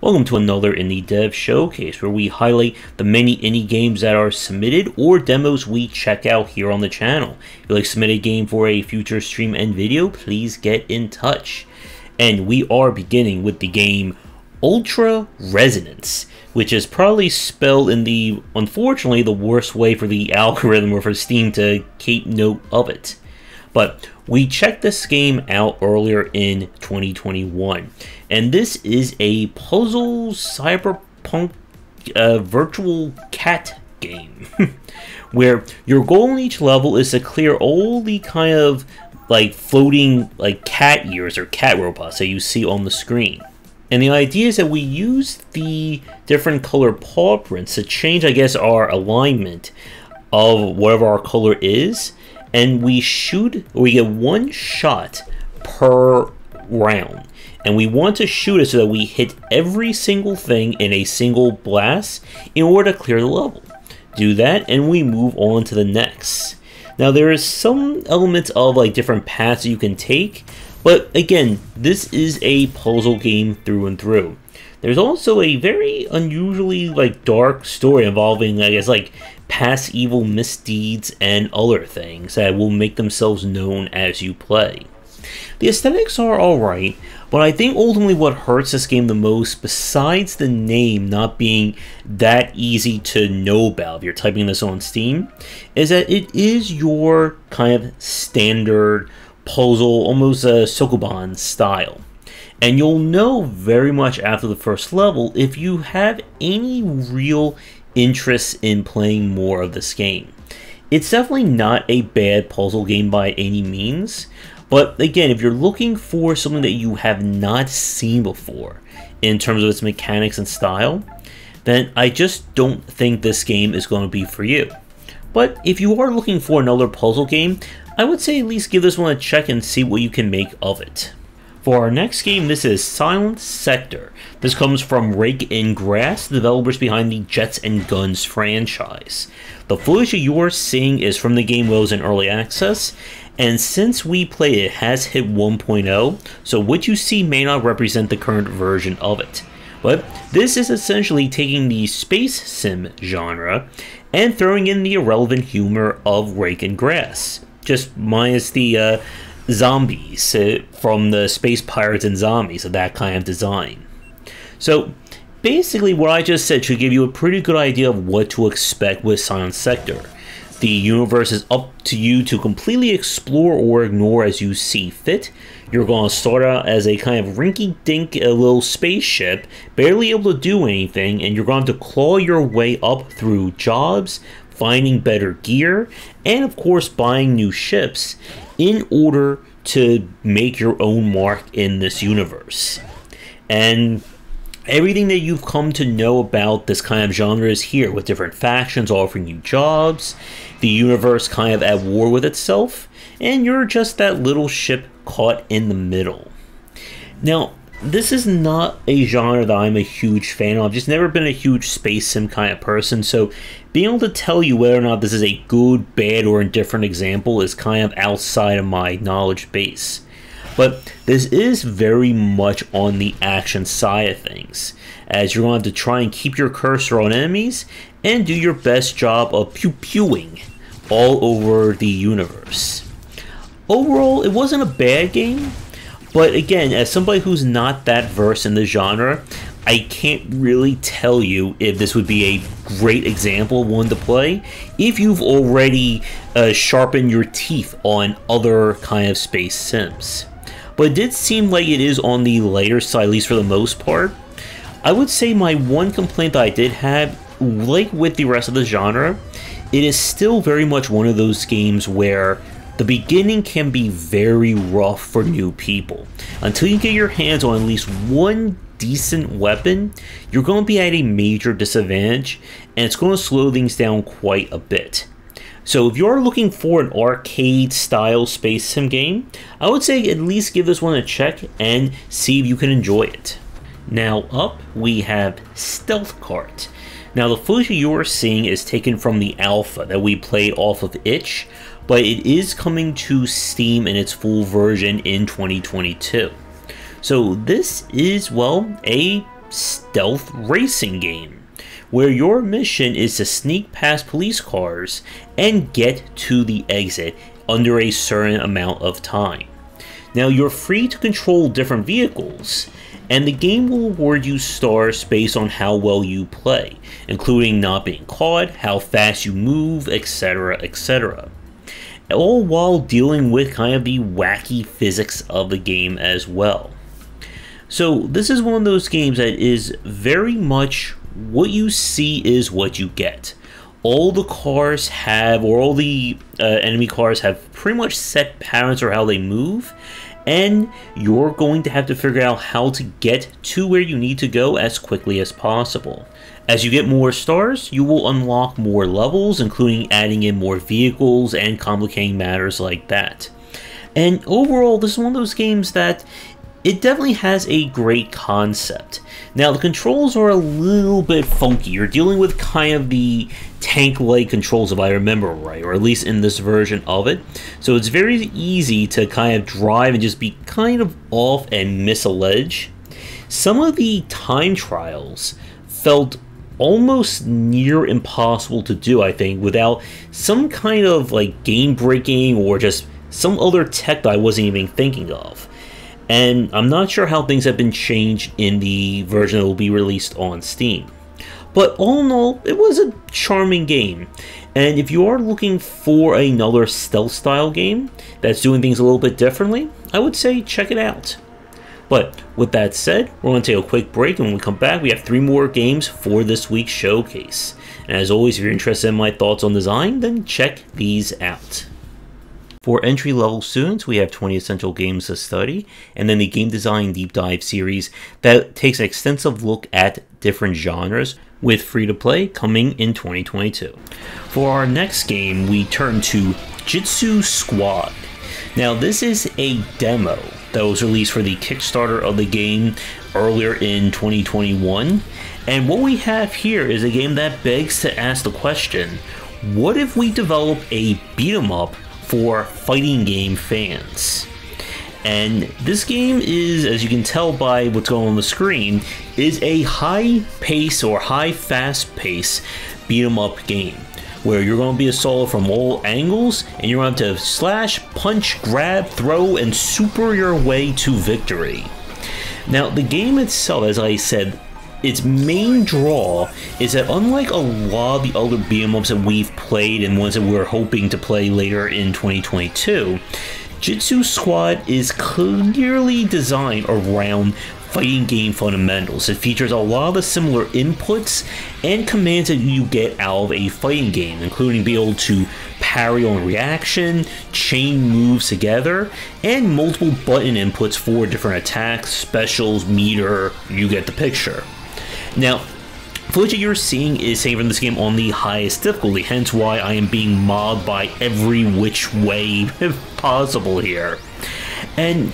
Welcome to another Indie Dev Showcase, where we highlight the many indie games that are submitted or demos we check out here on the channel. If you'd like to submit a game for a future stream and video, please get in touch. And we are beginning with the game Ultra Resonance, which is probably spelled in the, unfortunately, the worst way for the algorithm or for Steam to keep note of it. But we checked this game out earlier in 2021, and this is a puzzle cyberpunk virtual cat game, where your goal in each level is to clear all the kind of like floating like cat ears or cat robots that you see on the screen. And the idea is that we use the different color paw prints to change, I guess, our alignment of whatever our color is. And we get one shot per round. And we want to shoot it so that we hit every single thing in a single blast in order to clear the level. Do that and we move on to the next. Now there is some elements of like different paths you can take, but again, this is a puzzle game through and through. There's also a very unusually like dark story involving, I guess, like past evil misdeeds and other things that will make themselves known as you play. The aesthetics are alright, but I think ultimately what hurts this game the most, besides the name not being that easy to know about if you're typing this on Steam, is that it is your kind of standard puzzle, almost a Sokoban style. And you'll know very much after the first level if you have any real interest in playing more of this game. It's definitely not a bad puzzle game by any means, but again, if you're looking for something that you have not seen before in terms of its mechanics and style, then I just don't think this game is going to be for you. But if you are looking for another puzzle game, I would say at least give this one a check and see what you can make of it. For our next game, this is Silent Sector. This comes from Rake and Grass, the developers behind the Jets and Guns franchise. The footage that you are seeing is from the game while it was in early access, and since we played it, has hit 1.0, so what you see may not represent the current version of it. But this is essentially taking the space sim genre and throwing in the irrelevant humor of Rake and Grass, just minus the zombies from the Space Pirates and Zombies of that kind of design. So basically what I just said should give you a pretty good idea of what to expect with Silent Sector. The universe is up to you to completely explore or ignore as you see fit. You're going to start out as a kind of rinky-dink little spaceship, barely able to do anything, and you're going to claw your way up through jobs, finding better gear, and of course buying new ships in order to make your own mark in this universe. And everything that you've come to know about this kind of genre is here, with different factions offering you jobs, the universe kind of at war with itself, and you're just that little ship caught in the middle. Now, this is not a genre that I'm a huge fan of. I've just never been a huge space sim kind of person, so being able to tell you whether or not this is a good, bad, or indifferent example is kind of outside of my knowledge base. But this is very much on the action side of things, as you're going to try and keep your cursor on enemies and do your best job of pew-pewing all over the universe. Overall, it wasn't a bad game, but again, as somebody who's not that versed in the genre, I can't really tell you if this would be a great example of one to play if you've already sharpened your teeth on other kind of space sims. But it did seem like it is on the lighter side, at least for the most part. I would say my one complaint that I did have, like with the rest of the genre, it is still very much one of those games where the beginning can be very rough for new people. Until you get your hands on at least one decent weapon, you're going to be at a major disadvantage, and it's going to slow things down quite a bit. So if you're looking for an arcade style space sim game, I would say at least give this one a check and see if you can enjoy it. Now up we have Stealth Kart. Now the footage you are seeing is taken from the alpha that we played off of itch, but it is coming to Steam in its full version in 2022. So this is, well, a stealth racing game, where your mission is to sneak past police cars and get to the exit under a certain amount of time. Now, you're free to control different vehicles, and the game will award you stars based on how well you play, including not being caught, how fast you move, etc, etc. All while dealing with kind of the wacky physics of the game as well. So this is one of those games that is very much what you see is what you get. All the cars have, or all the enemy cars have pretty much set patterns for how they move, and you're going to have to figure out how to get to where you need to go as quickly as possible. As you get more stars, you will unlock more levels, including adding in more vehicles and complicating matters like that. And overall, this is one of those games that it definitely has a great concept. Now, the controls are a little bit funky. You're dealing with kind of the tank-like controls, if I remember right, or at least in this version of it. So it's very easy to kind of drive and just be kind of off and miss a ledge. Some of the time trials felt almost near impossible to do, I think, without some kind of like game-breaking or just some other tech that I wasn't even thinking of. And I'm not sure how things have been changed in the version that will be released on Steam. But all in all, it was a charming game. And if you are looking for another stealth style game that's doing things a little bit differently, I would say check it out. But with that said, we're going to take a quick break, and when we come back, we have 3 more games for this week's showcase. And as always, if you're interested in my thoughts on design, then check these out. For entry-level students, we have 20 essential games to study, and then the Game Design Deep Dive series that takes an extensive look at different genres, with free-to-play coming in 2022. For our next game, we turn to Jitsu Squad. Now, this is a demo that was released for the Kickstarter of the game earlier in 2021, and what we have here is a game that begs to ask the question, what if we develop a beat-em-up for fighting game fans? And this game is, as you can tell by what's going on the screen, is a high pace or high fast pace beat 'em up game where you're going to be assaulted from all angles and you're going to have to slash, punch, grab, throw, and super your way to victory. Now, the game itself, as I said, its main draw is that unlike a lot of the other beat 'em ups that we've played and ones that we're hoping to play later in 2022, Jitsu Squad is clearly designed around fighting game fundamentals. It features a lot of the similar inputs and commands that you get out of a fighting game, including being able to parry on reaction, chain moves together, and multiple button inputs for different attacks, specials, meter, you get the picture. Now, footage that you're seeing is taken from this game on the highest difficulty, hence why I am being mobbed by every which way possible here. And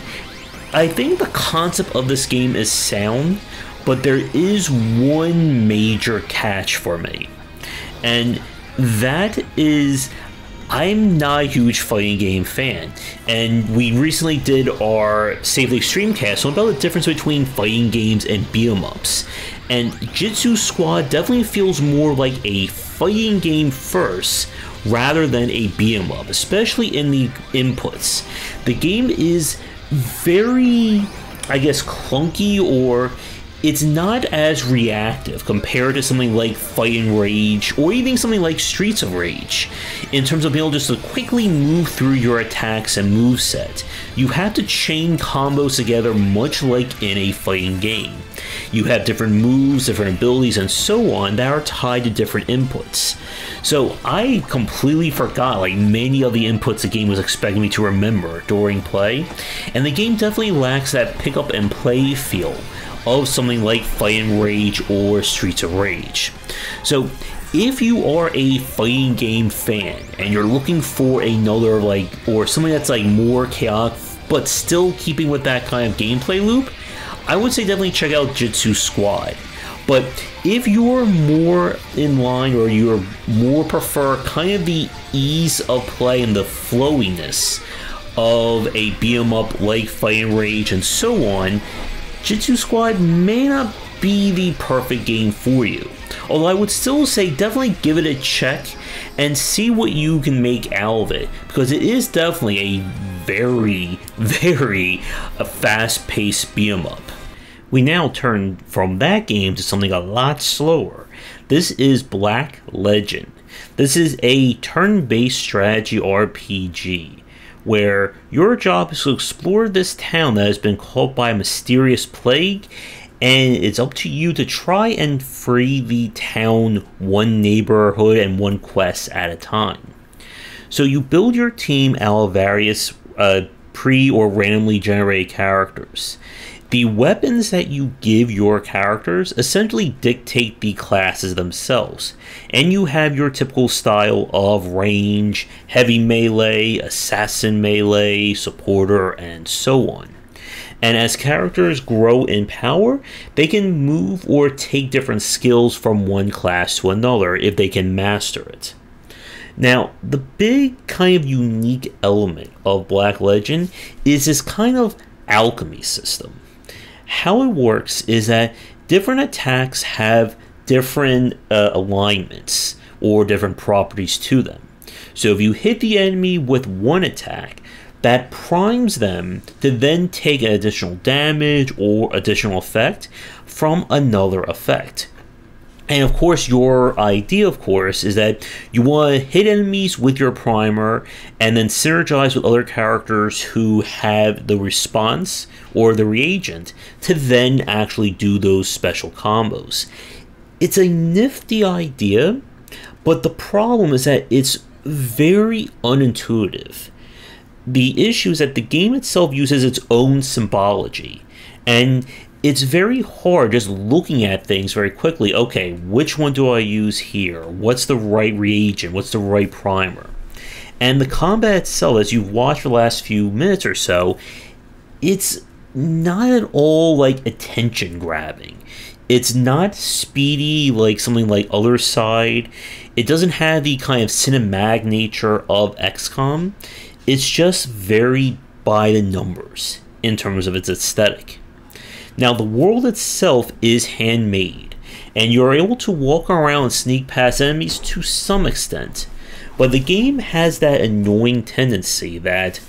I think the concept of this game is sound, but there is one major catch for me. And that is, I'm not a huge fighting game fan, and we recently did our Save the Extreme cast about the difference between fighting games and beat 'em ups. And Jitsu Squad definitely feels more like a fighting game first rather than a beat 'em up, especially in the inputs. The game is very, I guess, clunky, or it's not as reactive compared to something like Fight and Rage or even something like Streets of Rage in terms of being able just to quickly move through your attacks and moveset. You have to chain combos together much like in a fighting game. You have different moves, different abilities, and so on that are tied to different inputs. So I completely forgot like many of the inputs the game was expecting me to remember during play, and the game definitely lacks that pick up and play feel of something like Fight and Rage or Streets of Rage. So if you are a fighting game fan and you're looking for another or something that's more chaotic but still keeping with that kind of gameplay loop, I would say definitely check out Jitsu Squad. But if you're more in line or you're more prefer kind of the ease of play and the flowiness of a beat 'em up like Fight and Rage and so on, Jitsu Squad may not be the perfect game for you. Although I would still say definitely give it a check and see what you can make out of it, because it is definitely a very fast-paced beat-em up. We now turn from that game to something a lot slower. This is Black Legend. This is a turn-based strategy RPG, where your job is to explore this town that has been caught by a mysterious plague, and it's up to you to try and free the town one neighborhood and one quest at a time. So you build your team out of various pre- or randomly generated characters. The weapons that you give your characters essentially dictate the classes themselves, and you have your typical style of range, heavy melee, assassin melee, supporter, and so on. And as characters grow in power, they can move or take different skills from one class to another if they can master it. Now, the big kind of unique element of Black Legend is this kind of alchemy system. How it works is that different attacks have different alignments or different properties to them. So if you hit the enemy with one attack, that primes them to then take additional damage or additional effect from another effect. And of course, your idea, of course, is that you want to hit enemies with your primer and then synergize with other characters who have the response or the reagent to then actually do those special combos. It's a nifty idea, but the problem is that it's very unintuitive. The issue is that the game itself uses its own symbology, and it's very hard just looking at things very quickly. Okay, which one do I use here? What's the right reagent? What's the right primer? And the combat itself, as you've watched for the last few minutes or so, it's not at all like attention grabbing. It's not speedy like something like Other Side. It doesn't have the kind of cinematic nature of XCOM. It's just very by the numbers in terms of its aesthetic. Now, the world itself is handmade, and you're able to walk around and sneak past enemies to some extent, but the game has that annoying tendency that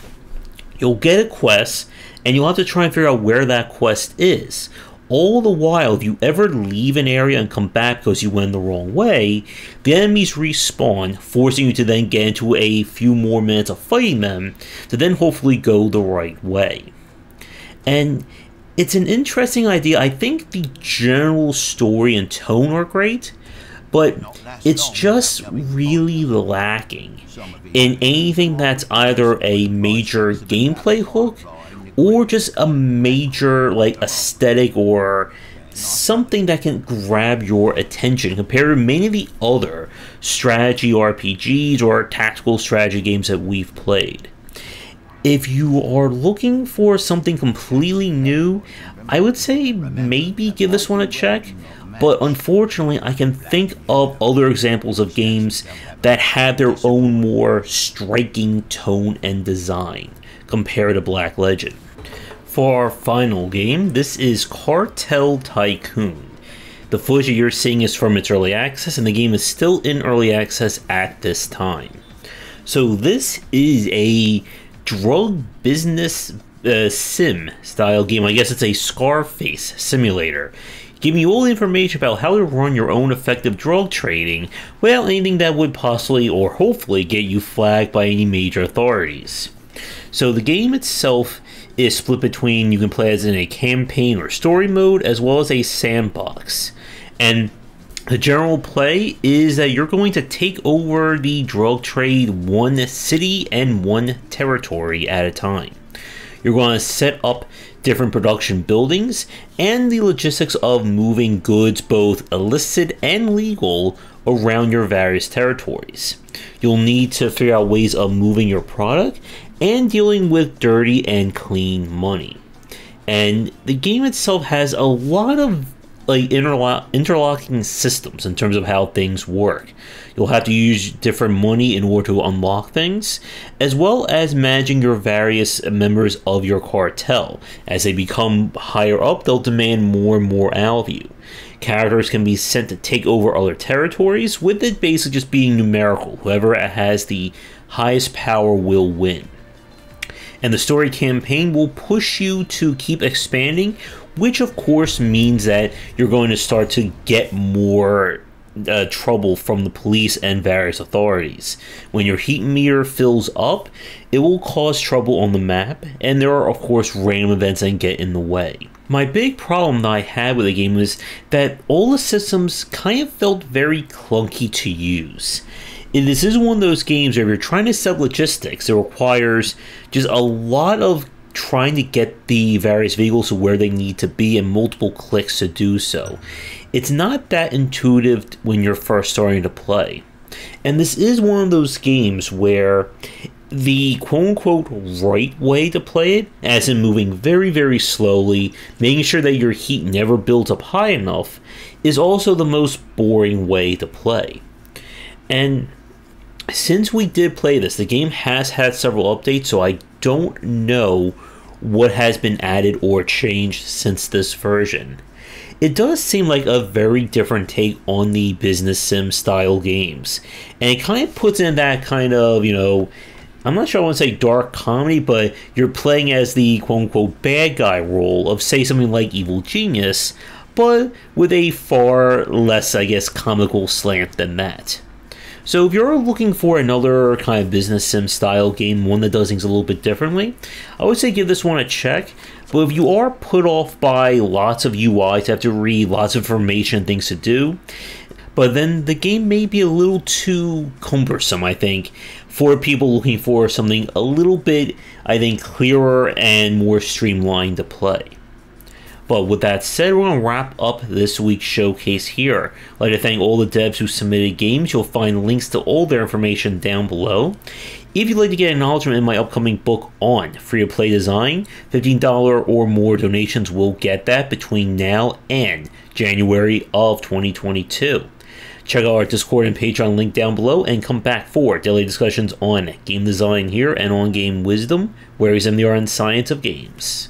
you'll get a quest, and you'll have to try and figure out where that quest is. All the while, if you ever leave an area and come back because you went the wrong way, the enemies respawn, forcing you to then get into a few more minutes of fighting them to then hopefully go the right way. And it's an interesting idea. I think the general story and tone are great, but it's just really lacking in anything that's either a major gameplay hook or just a major like aesthetic or something that can grab your attention compared to many of the other strategy RPGs or tactical strategy games that we've played. If you are looking for something completely new, I would say maybe give this one a check, but unfortunately I can think of other examples of games that have their own more striking tone and design compared to Black Legend. For our final game, this is Cartel Tycoon. The footage that you're seeing is from its early access, and the game is still in early access at this time. So this is a drug business sim style game. I guess it's a Scarface simulator, giving you all the information about how to run your own effective drug trading without anything that would possibly or hopefully get you flagged by any major authorities. So the game itself is split between, you can play as in a campaign or story mode as well as a sandbox. And the general play is that you're going to take over the drug trade one city and one territory at a time. You're going to set up different production buildings and the logistics of moving goods, both illicit and legal, around your various territories. You'll need to figure out ways of moving your product and dealing with dirty and clean money. And the game itself has a lot of like interlocking systems in terms of how things work. You'll have to use different money in order to unlock things, as well as managing your various members of your cartel. As they become higher up, they'll demand more and more out of you. Characters can be sent to take over other territories, with it basically just being numerical. Whoever has the highest power will win. And the story campaign will push you to keep expanding, which of course means that you're going to start to get more trouble from the police and various authorities. When your heat meter fills up, it will cause trouble on the map, and there are of course random events that get in the way. My big problem that I had with the game was that all the systems kind of felt very clunky to use. This is one of those games where if you're trying to set logistics, it requires just a lot of trying to get the various vehicles to where they need to be and multiple clicks to do so. It's not that intuitive when you're first starting to play. And this is one of those games where the quote-unquote right way to play it, as in moving very, very slowly, making sure that your heat never builds up high enough, is also the most boring way to play. And since we did play this, the game has had several updates, so I don't know what has been added or changed since this version. It does seem like a very different take on the business sim style games, and it kind of puts in that kind of, I'm not sure I want to say dark comedy, but you're playing as the quote-unquote bad guy role of, say, something like Evil Genius, but with a far less, I guess, comical slant than that. So if you're looking for another kind of business sim style game, one that does things a little bit differently, I would say give this one a check. But if you are put off by lots of UIs, to have to read lots of information and things to do, but then the game may be a little too cumbersome, I think, for people looking for something a little bit, I think, clearer and more streamlined to play. But with that said, we're going to wrap up this week's showcase here. I'd like to thank all the devs who submitted games. You'll find links to all their information down below. If you'd like to get acknowledgement in my upcoming book on free-to-play design, $15 or more donations will get that between now and January of 2022. Check out our Discord and Patreon link down below, and come back for daily discussions on game design here and on game wisdom, where we examine the art and science of games.